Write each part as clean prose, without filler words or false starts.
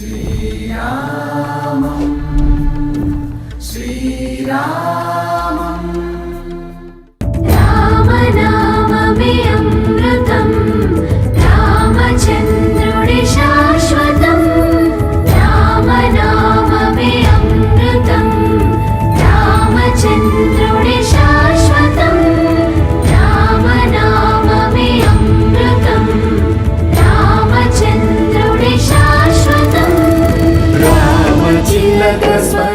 श्रीरामं श्रीरामं रामनाममे अमृतं रामचन्द्रुडि शाश्वतं रामनाममे अमृतं रामचन्द्रुडि शाश्वतं रामनाममे अमृतं रामचन्द्रुडि शाश्वतं रामचिलक स्वर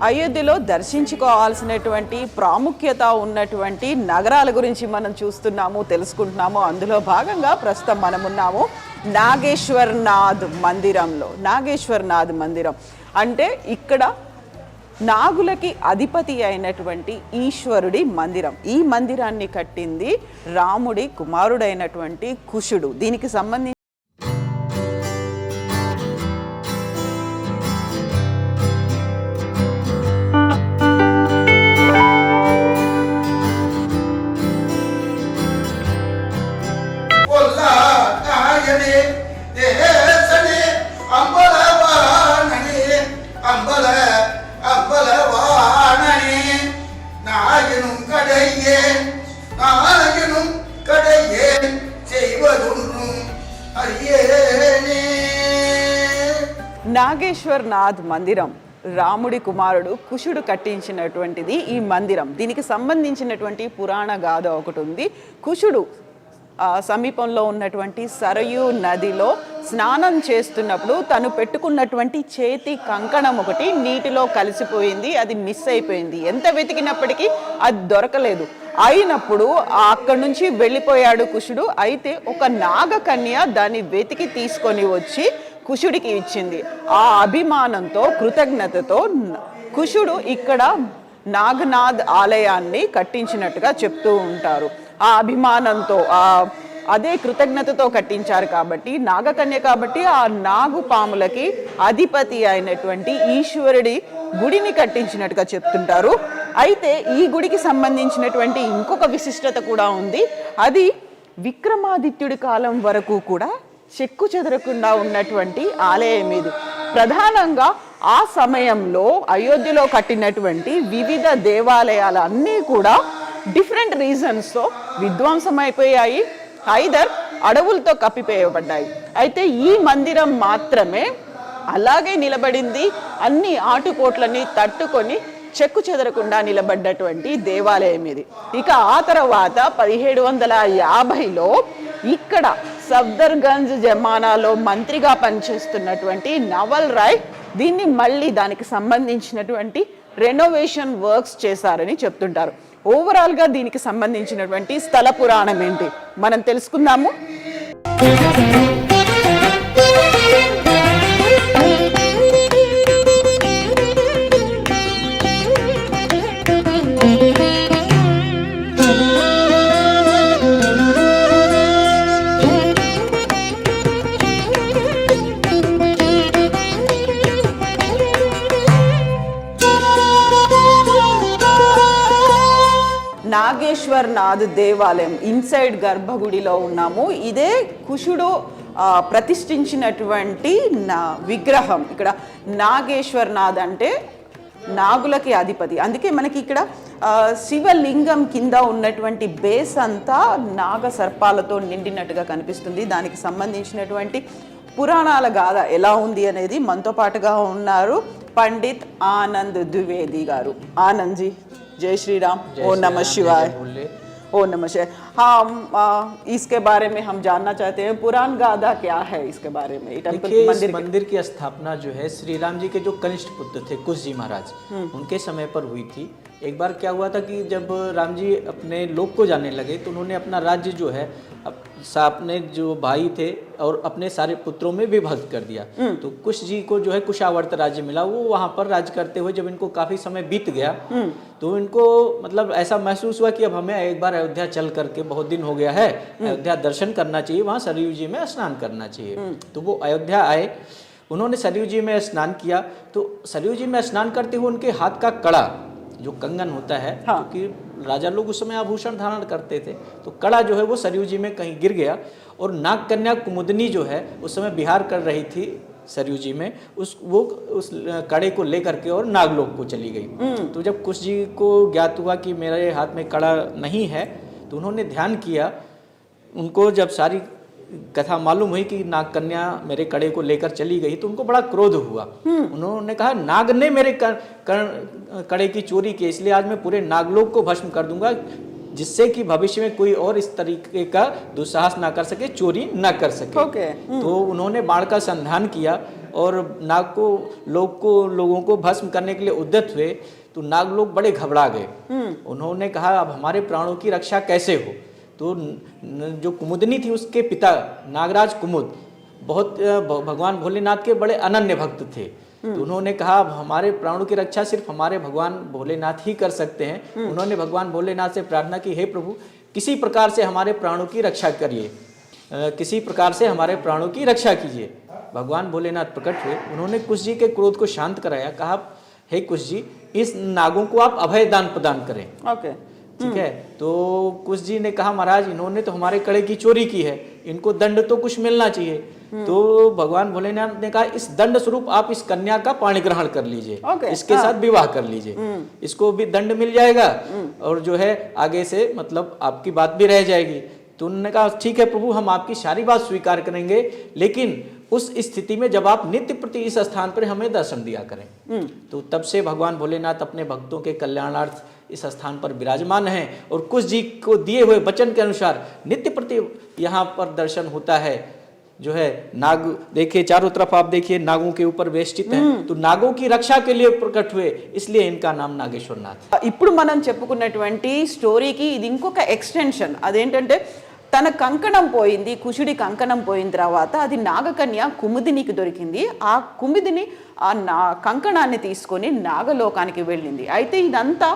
అయోధ్యలో దర్శించుకోవాల్సినటువంటి ప్రాముఖ్యత ఉన్నటువంటి నగరాల గురించి మనం చూస్తున్నాము, తెలుసుకుంటున్నాము. అందులో భాగంగా ప్రస్తుతం మనమున్నాము నాగేశ్వర్నాథ్ మందిరంలో. నాగేశ్వర్నాథ్ మందిరం అంటే ఇక్కడ నాగులకి అధిపతి అయినటువంటి ఈశ్వరుడి మందిరం. ఈ మందిరాన్ని కట్టింది రాముడి కుమారుడైనటువంటి కుశుడు. దీనికి సంబంధించి నాగేశ్వర్నాథ్ మందిరం రాముడి కుమారుడు కుశుడు కట్టించినటువంటిది ఈ మందిరం. దీనికి సంబంధించినటువంటి పురాణ గాథ ఒకటి ఉంది. కుశుడు సమీపంలో ఉన్నటువంటి సరయూ నదిలో స్నానం చేస్తున్నప్పుడు తను పెట్టుకున్నటువంటి చేతి కంకణం ఒకటి నీటిలో కలిసిపోయింది. అది మిస్ అయిపోయింది. ఎంత వెతికినప్పటికీ అది దొరకలేదు. అయినప్పుడు అక్కడి నుంచి వెళ్ళిపోయాడు కుశుడు. అయితే ఒక నాగకన్య దాన్ని వెతికి తీసుకొని వచ్చి కుశుడికి ఇచ్చింది. ఆ అభిమానంతో, కృతజ్ఞతతో కుశుడు ఇక్కడ నాగనాథ్ ఆలయాన్ని కట్టించినట్టుగా చెప్తూ ఉంటారు. ఆ అభిమానంతో, అదే కృతజ్ఞతతో కట్టించారు కాబట్టి, నాగకన్య కాబట్టి ఆ నాగు పాములకి అధిపతి అయినటువంటి ఈశ్వరుడి గుడిని కట్టించినట్టుగా చెప్తుంటారు. అయితే ఈ గుడికి సంబంధించినటువంటి ఇంకొక విశిష్టత కూడా ఉంది. అది విక్రమాదిత్యుడి కాలం వరకు కూడా చెక్కు చెదరకుండా ఉన్నటువంటి ఆలయం ఇది. ప్రధానంగా ఆ సమయంలో అయోధ్యలో కట్టినటువంటి వివిధ దేవాలయాలు అన్నీ కూడా డిఫరెంట్ రీజన్స్తో విధ్వంసం అయిపోయాయి, ఐదర్ అడవులతో కప్పివేయబడ్డాయి. అయితే ఈ మందిరం మాత్రమే అలాగే నిలబడింది. అన్ని ఆటుపోట్లని తట్టుకొని చెక్కు చెదరకుండా నిలబడ్డటువంటి దేవాలయం ఇది. ఇక ఆ తర్వాత 1750లో ఇక్కడ సఫ్దర్గంజ్ జమానాలో మంత్రిగా పనిచేస్తున్నటువంటి నవల్ రాయ్ దీన్ని మళ్ళీ దానికి సంబంధించినటువంటి రెనోవేషన్ వర్క్స్ చేశారని చెప్తుంటారు. ఓవరాల్గా దీనికి సంబంధించినటువంటి స్థల పురాణం ఏంటి మనం తెలుసుకుందాము. నాగేశ్వర్నాథ్ దేవాలయం ఇన్సైడ్ గర్భగుడిలో ఉన్నాము. ఇదే కుశుడు ప్రతిష్ఠించినటువంటి విగ్రహం. ఇక్కడ నాగేశ్వర్నాథ్ అంటే నాగులకి అధిపతి. అందుకే మనకి ఇక్కడ శివలింగం కింద ఉన్నటువంటి బేస్ అంతా నాగ సర్పాలతో నిండినట్టుగా కనిపిస్తుంది. దానికి సంబంధించినటువంటి పురాణాల గాథ ఎలా ఉంది అనేది మనతో పాటుగా ఉన్నారు పండిత్ ఆనంద్ ద్వివేది గారు. ఆనంద్ జీ, जय श्री राम। ओ नमः शिवाय। ओ नमः शिवाय। हाँ, इसके बारे में हम जानना चाहते हैं, पुराण गाथा क्या है इसके बारे में? मंदिर की स्थापना जो है श्री राम जी के जो कनिष्ठ पुत्र थे कुश जी महाराज, उनके समय पर हुई थी। एक बार क्या हुआ था कि जब राम जी अपने लोक को जाने लगे तो उन्होंने अपना राज्य जो है अपने जो भाई थे और अपने सारे पुत्रों में विभक्त कर दिया। तो कुश जी को जो है कुशावर्त राज्य मिला। वो वहाँ पर राज्य करते हुए जब इनको काफी समय बीत गया तो इनको मतलब ऐसा महसूस हुआ कि अब हमें एक बार अयोध्या चल करके, बहुत दिन हो गया है, अयोध्या दर्शन करना चाहिए, वहाँ सरयू जी में स्नान करना चाहिए। तो वो अयोध्या आए, उन्होंने सरयू जी में स्नान किया। तो सरयू जी में स्नान करते हुए उनके हाथ का कड़ा जो कंगन होता है, क्योंकि राजा लोग उस समय आभूषण धारण करते थे, तो कड़ा जो है वो सरयू जी में कहीं गिर गया। और नाग कन्या कुमुदनी जो है उस समय विहार कर रही थी सरयू जी में, उस कड़े को लेकर के और नागलोक को चली गई। तो जब कुश जी को ज्ञात हुआ कि मेरे हाथ में कड़ा नहीं है, तो उन्होंने ध्यान किया। उनको जब सारी कथा मालूम हुई कि नाग कन्या मेरे कड़े को लेकर चली गई, तो उनको बड़ा क्रोध हुआ। उन्होंने कहा नाग ने मेरे कड़े की चोरी की, इसलिए आज मैं पूरे नागलोक को भस्म कर दूंगा, जिससे कि भविष्य में कोई और इस तरीके का दुस्साहस ना कर सके, चोरी ना कर सके। तो उन्होंने बाण का संधान किया और लोगों को भस्म करने के लिए उद्यत हुए। तो नाग लोग बड़े घबरा गए। उन्होंने कहा अब हमारे प्राणों की रक्षा कैसे हो। तो जो कुमुदनी थी, उसके पिता नागराज कुमुद बहुत भगवान भोलेनाथ के बड़े अनन्य भक्त थे। तो उन्होंने कहा अब हमारे प्राणों की रक्षा सिर्फ हमारे भगवान भोलेनाथ ही कर सकते हैं। उन्होंने भगवान भोलेनाथ से प्रार्थना की, हे प्रभु किसी प्रकार से हमारे प्राणों की रक्षा करिए, किसी प्रकार से हमारे प्राणों की रक्षा कीजिए। भगवान भोलेनाथ प्रकट हुए, उन्होंने कुश जी के क्रोध को शांत कराया। कहा हे कुश जी, इस नागों को आप अभय दान प्रदान करें। ठीक है। तो कुश जी ने कहा महाराज इन्होंने तो हमारे कड़े की चोरी की है, इनको दंड तो कुछ मिलना चाहिए। तो भगवान भोलेनाथ ने कहा इस दंड स्वरूप आप इस कन्या का पाणी ग्रहण कर लीजिए, इसके साथ विवाह कर लीजिए, इसको भी दंड मिल जाएगा और जो है आगे से मतलब आपकी बात भी रह जाएगी। तो उन्होंने कहा ठीक है प्रभु, हम आपकी सारी बात स्वीकार करेंगे, लेकिन उस स्थिति में जब आप नित्य प्रति इस स्थान पर हमें दर्शन दिया करें। तो तब से भगवान भोलेनाथ अपने भक्तों के कल्याणार्थ इस स्थान पर विराजमान हैं और कुश जी को दिए हुए वचन के अनुसार नित्य प्रति यहाँ पर दर्शन होता है। जो है नाग देखिए, चारों तरफ आप देखिए नागों के ऊपर वेष्टित हैं। तो नागों की रक्षा के लिए प्रकट हुए, इसलिए इनका नाम नागेश्वरनाथ। ఇప్పుడు మనం చెప్పుకున్నటువంటి స్టోరీకి ఇది ఇంకొక ఎక్స్టెన్షన్. అదేంటంటే తన కంకణం పోయింది, కుశుడి కంకణం పోయిన తర్వాత అది నాగకన్య కుముదినికి దొరికింది. ఆ కుముదిని ఆ కంకణాన్ని తీసుకొని నాగలోకానికి వెళ్ళింది. అయితే ఇదంతా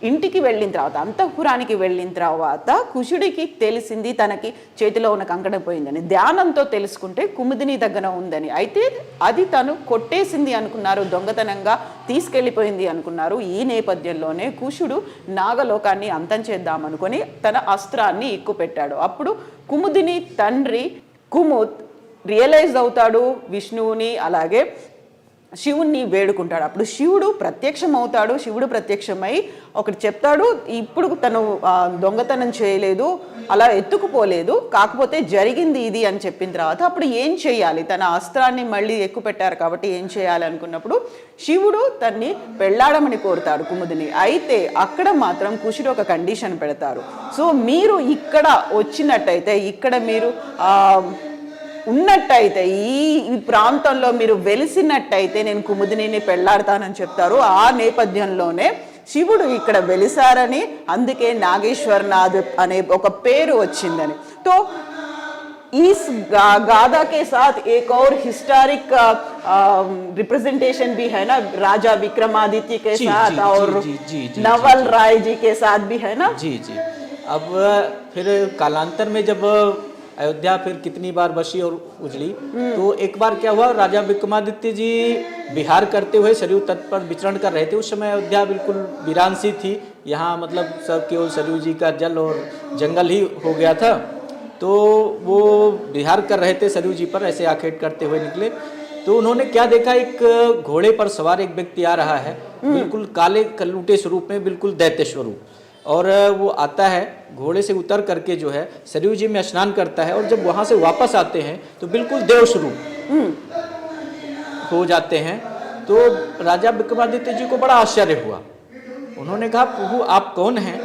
ఇంటికి వెళ్ళిన తర్వాత, అంతఃపురానికి వెళ్ళిన తర్వాత కుశుడికి తెలిసింది తనకి చేతిలో ఉన్న కంకణం పోయిందని. ధ్యానంతో తెలుసుకుంటే కుముదిని దగ్గర ఉందని. అయితే అది తను కొట్టేసింది అనుకున్నారు, దొంగతనంగా తీసుకెళ్ళిపోయింది అనుకున్నారు. ఈ నేపథ్యంలోనే కుశుడు నాగలోకాన్ని అంతం చేద్దామనుకొని తన అస్త్రాన్ని ఎక్కుపెట్టాడు. అప్పుడు కుముదిని తండ్రి కుముద్ రియలైజ్ అవుతాడు విష్ణువుని, అలాగే శివుణ్ణి వేడుకుంటాడు. అప్పుడు శివుడు ప్రత్యక్షం అవుతాడు. శివుడు ప్రత్యక్షమై ఒకటి చెప్తాడు, ఇప్పుడు తను దొంగతనం చేయలేదు, అలా ఎత్తుకుపోలేదు, కాకపోతే జరిగింది ఇది అని చెప్పిన తర్వాత అప్పుడు ఏం చేయాలి, తన అస్త్రాన్ని మళ్ళీ ఎక్కుపెట్టారు కాబట్టి ఏం చేయాలి అనుకున్నప్పుడు శివుడు తన్ని పెళ్ళాడమని కోరుతాడు కుముదిని. అయితే అక్కడ మాత్రం కుశుడు ఒక కండిషన్ పెడతారు. సో మీరు ఇక్కడ వచ్చినట్టయితే, ఇక్కడ మీరు ఉన్నట్టయితే, ఈ ప్రాంతంలో మీరు వెలిసినట్టయితే నేను కుముదిని పెళ్ళాడతానని చెప్తారు. ఆ నేపథ్యంలోనే శివుడు ఇక్కడ వెలిసారని, అందుకే నాగేశ్వరనాథ్ అనే ఒక పేరు వచ్చిందని. तो इस गाथा के साथ एक और हिस्टोरिक रिप्रेजेंटेशन भी है ना, राजा विक्रमादित्य के साथ और नवल राय जी के साथ भी है ना। जी जी। अब फिर कालांतर में जब अयोध्या फिर कितनी बार बसी और उजड़ी, तो एक बार क्या हुआ, राजा विक्रमादित्य जी विहार करते हुए सरयू तट पर विचरण कर रहे थे। उस समय अयोध्या बिल्कुल वीरान सी थी, यहाँ मतलब सब केवल सरयू जी का जल और जंगल ही हो गया था। तो वो विहार कर रहे थे सरयू जी पर, ऐसे आखेट करते हुए निकले। तो उन्होंने क्या देखा, एक घोड़े पर सवार एक व्यक्ति आ रहा है, बिल्कुल काले कलूटे स्वरूप में, बिल्कुल दैत्य स्वरूप, और वो आता है घोड़े से उतर करके जो है सरयू जी में स्नान करता है, और जब वहाँ से वापस आते हैं तो बिल्कुल देव स्वरूप हो जाते हैं। तो राजा विक्रमादित्य जी को बड़ा आश्चर्य हुआ। उन्होंने कहा प्रभु आप कौन हैं,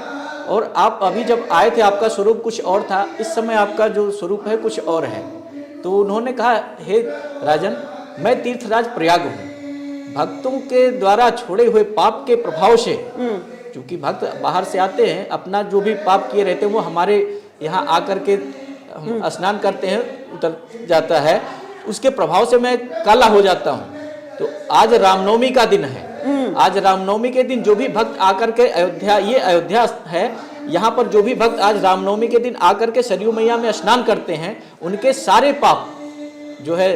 और आप अभी जब आए थे आपका स्वरूप कुछ और था, इस समय आपका जो स्वरूप है कुछ और है। तो उन्होंने कहा हे राजन, मैं तीर्थराज प्रयाग हूँ, भक्तों के द्वारा छोड़े हुए पाप के प्रभाव से, क्योंकि भक्त बाहर से आते हैं, अपना जो भी पाप किए रहते हैं वो हमारे यहाँ आकर के हम स्नान करते हैं, उतर जाता है, उसके प्रभाव से मैं काला हो जाता हूँ। तो आज रामनवमी का दिन है, आज रामनवमी के दिन जो भी भक्त आकर के अयोध्या, ये अयोध्या है, यहाँ पर जो भी भक्त आज रामनवमी के दिन आकर के सरयू मैया में स्नान करते हैं, उनके सारे पाप जो है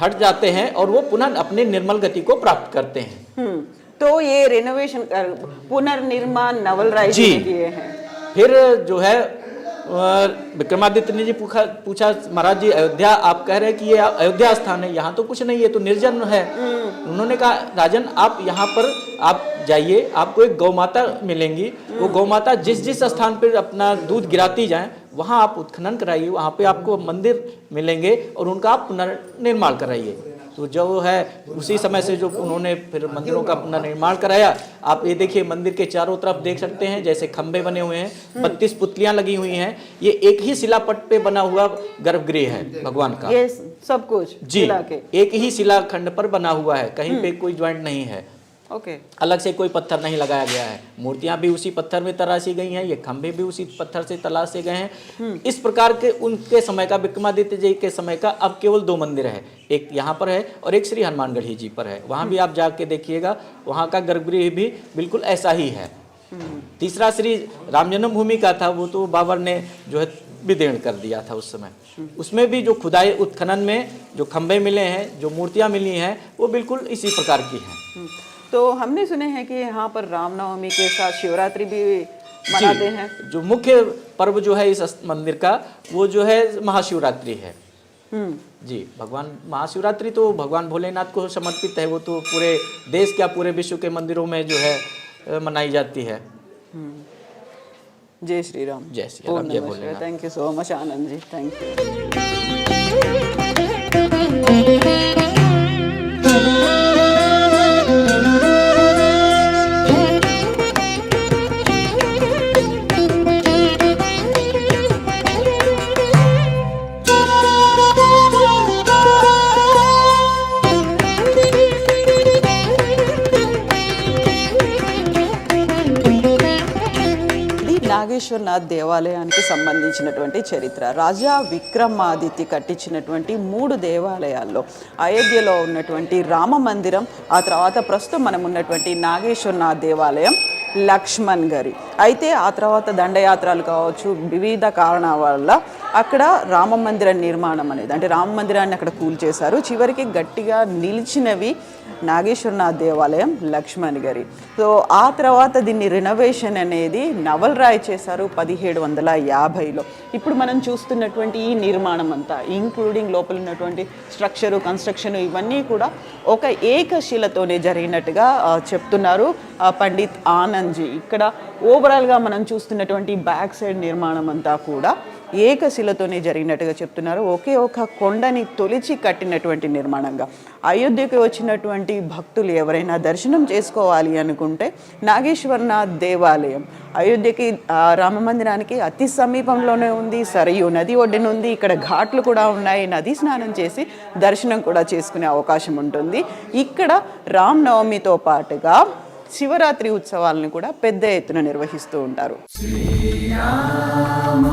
हट जाते हैं और वो पुनः अपने निर्मल गति को प्राप्त करते हैं। तो ये रेनोवेशन पुनर्निर्माण नवल राय जी किए हैं। फिर जो है विक्रमादित्य ने जी पूछा महाराज जी, अयोध्या आप कह रहे हैं कि ये अयोध्या स्थान है, यहाँ तो कुछ नहीं है, तो निर्जन है। उन्होंने कहा राजन आप यहाँ पर आप जाइए, आपको एक गौ माता मिलेंगी, वो गौ माता जिस जिस स्थान पर अपना दूध गिराती जाए वहाँ आप उत्खनन कराइए, वहाँ पे आपको मंदिर मिलेंगे और उनका आप पुनर्निर्माण कराइए। तो जो है उसी समय से जो उन्होंने फिर मंदिरों का पुनर्निर्माण कराया। आप ये देखिए मंदिर के चारों तरफ देख सकते हैं जैसे खंभे बने हुए हैं, 32 पुतलियां लगी हुई हैं। ये एक ही शिलापट पे बना हुआ गर्भगृह है भगवान का, ये सब कुछ जी शिला के? एक ही शिलाखंड पर बना हुआ है, कहीं पे कोई ज्वाइंट नहीं है, ओके। अलग से कोई पत्थर नहीं लगाया गया है। मूर्तियां भी उसी पत्थर में तराशी गई हैं, ये खंभे भी उसी पत्थर से तराशे गए हैं। इस प्रकार के उनके समय का, विक्रमादित्य जी के समय का अब केवल 2 मंदिर है, एक यहाँ पर है और एक श्री हनुमानगढ़ी जी पर है। वहाँ भी आप जाके देखिएगा, वहाँ का गर्भगृह भी बिल्कुल ऐसा ही है। तीसरा श्री राम जन्मभूमि का था, वो तो बाबर ने जो है विदीर्ण कर दिया था उस समय। उसमें भी जो खुदाई उत्खनन में जो खंभे मिले हैं, जो मूर्तियां मिली हैं, वो बिल्कुल इसी प्रकार की हैं। तो हमने सुने हैं कि यहाँ पर रामनवमी के साथ शिवरात्रि भी मनाते हैं। जो मुख्य पर्व जो है इस मंदिर का, वो जो है महाशिवरात्रि है। जी, भगवान महाशिवरात्रि तो भगवान भोलेनाथ को समर्पित है, वो तो पूरे देश क्या पूरे विश्व के मंदिरों में जो है मनाई जाती है। जय श्री राम। जय श्री राम, जय Bholenath. Thank you so much Anand ji, thank you. Nageshwarnath దేవాలయానికి సంబంధించినటువంటి చరిత్ర. రాజా విక్రమాదిత్య కట్టించినటువంటి 3 దేవాలయాల్లో అయోధ్యలో ఉన్నటువంటి రామ మందిరం, ఆ తర్వాత ప్రస్తుతం మనం ఉన్నటువంటి నాగేశ్వరనాథ్ దేవాలయం, లక్ష్మణ్ గారి. అయితే ఆ తర్వాత దండయాత్రలు కావచ్చు, వివిధ కారణాల వల్ల అక్కడ రామ మందిర నిర్మాణం అనేది, అంటే రామ మందిరాన్ని అక్కడ కూల్చేశారు. చివరికి గట్టిగా నిలిచినవి నాగేశ్వరనాథ్ దేవాలయం, లక్ష్మణ్ గారి. సో ఆ తర్వాత దీన్ని రినోవేషన్ అనేది నవల్ రాయ్ చేశారు 1750లో. ఇప్పుడు మనం చూస్తున్నటువంటి ఈ నిర్మాణం అంతా, ఇంక్లూడింగ్ లోపల ఉన్నటువంటి స్ట్రక్చరు, కన్స్ట్రక్షన్, ఇవన్నీ కూడా ఒక ఏకశిలతోనే జరిగినట్టుగా చెప్తున్నారు పండిత్ ఆనంద్ జీ. ఇక్కడ ఓవరాల్గా మనం చూస్తున్నటువంటి బ్యాక్ సైడ్ నిర్మాణం అంతా కూడా ఏకశిలతోనే జరిగినట్టుగా చెప్తున్నారు. ఒకే ఒక కొండని తొలిచి కట్టినటువంటి నిర్మాణంగా. అయోధ్యకి వచ్చినటువంటి భక్తులు ఎవరైనా దర్శనం చేసుకోవాలి అనుకుంటే నాగేశ్వరనాథ్ దేవాలయం అయోధ్యకి రామ మందిరానికి అతి సమీపంలోనే ఉంది. సరయూ నది ఒడ్డున ఉంది. ఇక్కడ ఘాట్లు కూడా ఉన్నాయి. నది స్నానం చేసి దర్శనం కూడా చేసుకునే అవకాశం ఉంటుంది. ఇక్కడ రామ్ నవమితో పాటుగా శివరాత్రి ఉత్సవాలను కూడా పెద్ద ఎత్తున నిర్వహిస్తూ ఉంటారు. శ్రీరామ